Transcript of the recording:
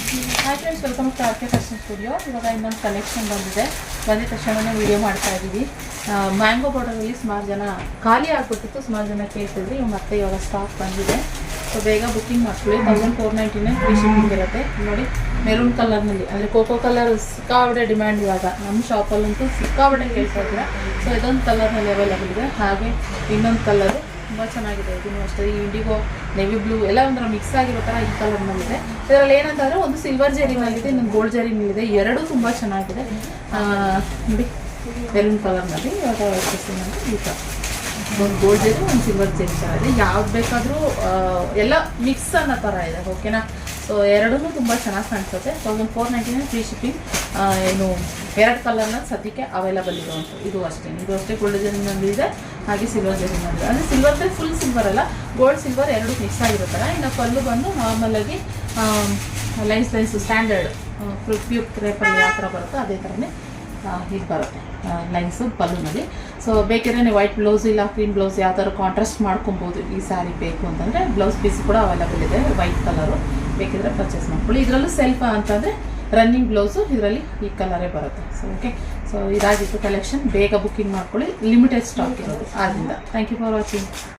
Hi friends, welcome to R K fashion studio. ಇವಾಗ ಇನ್ನೊಂದು collection ಬಂದಿದ್ದ ತಕ್ಷಣನೇ ವಿಡಿಯೋ ಮಾಡ್ತಾ ಇದ್ದೀವಿ. ಮ್ಯಾಂಗೋ ಬಾರ್ಡರಲ್ಲಿ ಸುಮಾರು ಜನ ಖಾಲಿ ಆಗಿಬಿಟ್ಟಿತ್ತು, ಸುಮಾರು ಜನ ಕೇಳ್ತಿದ್ರಿ. ಮತ್ತೆ ಇವಾಗ ಸ್ಟಾಕ್ ಬಂದಿದೆ. ಸೊ ಬೇಗ ಬುಕ್ಕಿಂಗ್ ಮಾಡ್ಕೊಳ್ಳಿ. 1499 ಫ್ರೀ ಶಿಪ್ಪಿಂಗ್ ಇರುತ್ತೆ. ನೋಡಿ, ಮೆರೂನ್ ಕಲರ್ನಲ್ಲಿ ಅಂದರೆ ಕೋಕೋ ಕಲರ್ ಸಿಕ್ಕಾಬಡೆ ಡಿಮ್ಯಾಂಡ್ ಇವಾಗ ನಮ್ಮ ಶಾಪಲ್ಲಂತೂ ಸಿಕ್ಕಾಬಡೆ ಕೇಳ್ತಾ ಇದ್ದೀರಾ. ಸೊ ಇದೊಂದು ಕಲರ್ನಲ್ಲಿ ಅವೈಲೇಬಲ್ ಇದೆ. ಹಾಗೆ ಇನ್ನೊಂದು ಕಲರು ತುಂಬ ಚೆನ್ನಾಗಿದೆ. ಇದನ್ನು ಅಷ್ಟೇ ಇಂಡಿಗೋ, ನೆವಿ ಬ್ಲೂ ಎಲ್ಲ ಒಂಥರ ಮಿಕ್ಸ್ ಆಗಿರೋ ಥರ ಈ ಕಲರ್ನಲ್ಲಿದೆ. ಇದರಲ್ಲಿ ಏನಂತಂದರೆ ಒಂದು ಸಿಲ್ವರ್ ಜರಿನಲ್ಲಿದೆ, ಇನ್ನೊಂದು ಗೋಲ್ಡ್ ಜರಿನಲ್ಲಿದೆ. ಎರಡೂ ತುಂಬ ಚೆನ್ನಾಗಿದೆ. ನೋಡಿ, ಮೆರೂನ್ ಕಲರ್ನಲ್ಲಿ ಇವಾಗ ಅಂದರೆ ಈ ಥರ ಒಂದು ಗೋಲ್ಡ್ ಜರಿ, ಒಂದು ಸಿಲ್ವರ್ ಜರಿ ಥರ ಇದೆ. ಯಾವ್ದು ಬೇಕಾದರೂ ಎಲ್ಲ ಮಿಕ್ಸ್ ಅನ್ನೋ ಥರ ಇದೆ. ಓಕೆನಾ? ಸೊ ಎರಡೂ ತುಂಬ ಚೆನ್ನಾಗಿ ಕಾಣಿಸುತ್ತೆ. 1499 ಫ್ರೀ ಶಿಪ್ಪಿಂಗ್. ಏನು ಎರಡು ಕಲರ್ನ ಸದ್ಯಕ್ಕೆ ಅವೈಲಬಲ್ ಇರುವಂಥ ಇದು ಅಷ್ಟೇ ಗೋಲ್ಡ್ ಜರಿನಲ್ಲಿ ಇದೆ, ಹಾಗೆ ಸಿಲ್ವರ್ ಜರಿನಲ್ಲಿ ಇದೆ. ಅಂದರೆ ಸಿಲ್ವರ್ದೇ ಫುಲ್ ಸಿಲ್ವರ್ ಅಲ್ಲ, ಗೋಲ್ಡ್ ಸಿಲ್ವರ್ ಎರಡು ಮಿಕ್ಸ್ ಆಗಿರೋ ಥರ. ಇನ್ನು ಪಲ್ಲು ಬಂದು ನಾರ್ಮಲಾಗಿ ಲೈನ್ಸ್ ಸ್ಟ್ಯಾಂಡರ್ಡ್ ಪ್ಯೂರ್ ಕ್ರೇಪಲ್ಲಿ ಯಾವ ಥರ ಬರುತ್ತೋ ಅದೇ ಥರನೇ ಇದು ಬರುತ್ತೆ ಲೈನ್ಸು ಪಲ್ಲುನಲ್ಲಿ. ಸೊ ಬೇಕಿದ್ರೆ ನೀವು ವೈಟ್ ಬ್ಲೌಸ್ ಇಲ್ಲ ಕ್ರೀಮ್ ಬ್ಲೌಸ್ ಯಾವ ಥರ ಕಾಂಟ್ರಾಸ್ಟ್ ಮಾಡ್ಕೊಬೋದು. ಈ ಸ್ಯಾರಿ ಬೇಕು ಅಂತಂದರೆ ಬ್ಲೌಸ್ ಪೀಸ್ ಕೂಡ ಅವೈಲಬಲ್ ಇದೆ, ವೈಟ್ ಕಲರು. ಬೇಕಿದ್ರೆ ಪರ್ಚೇಸ್ ಮಾಡ್ಕೊಳ್ಳಿ. ಇದರಲ್ಲೂ ಸೆಲ್ಫ್ ಅಂತಂದರೆ ರನ್ನಿಂಗ್ ಬ್ಲೌಸು ಇದರಲ್ಲಿ ಈ ಕಲರೇ ಬರುತ್ತೆ. ಸೊ ಓಕೆ, ಸೊ ಇದಾಗಿತ್ತು ಕಲೆಕ್ಷನ್. ಬೇಗ ಬುಕ್ಕಿಂಗ್ ಮಾಡ್ಕೊಳ್ಳಿ, ಲಿಮಿಟೆಡ್ ಸ್ಟಾಕ್ ಇರೋದು ಆದ್ದರಿಂದ. Thank you for watching.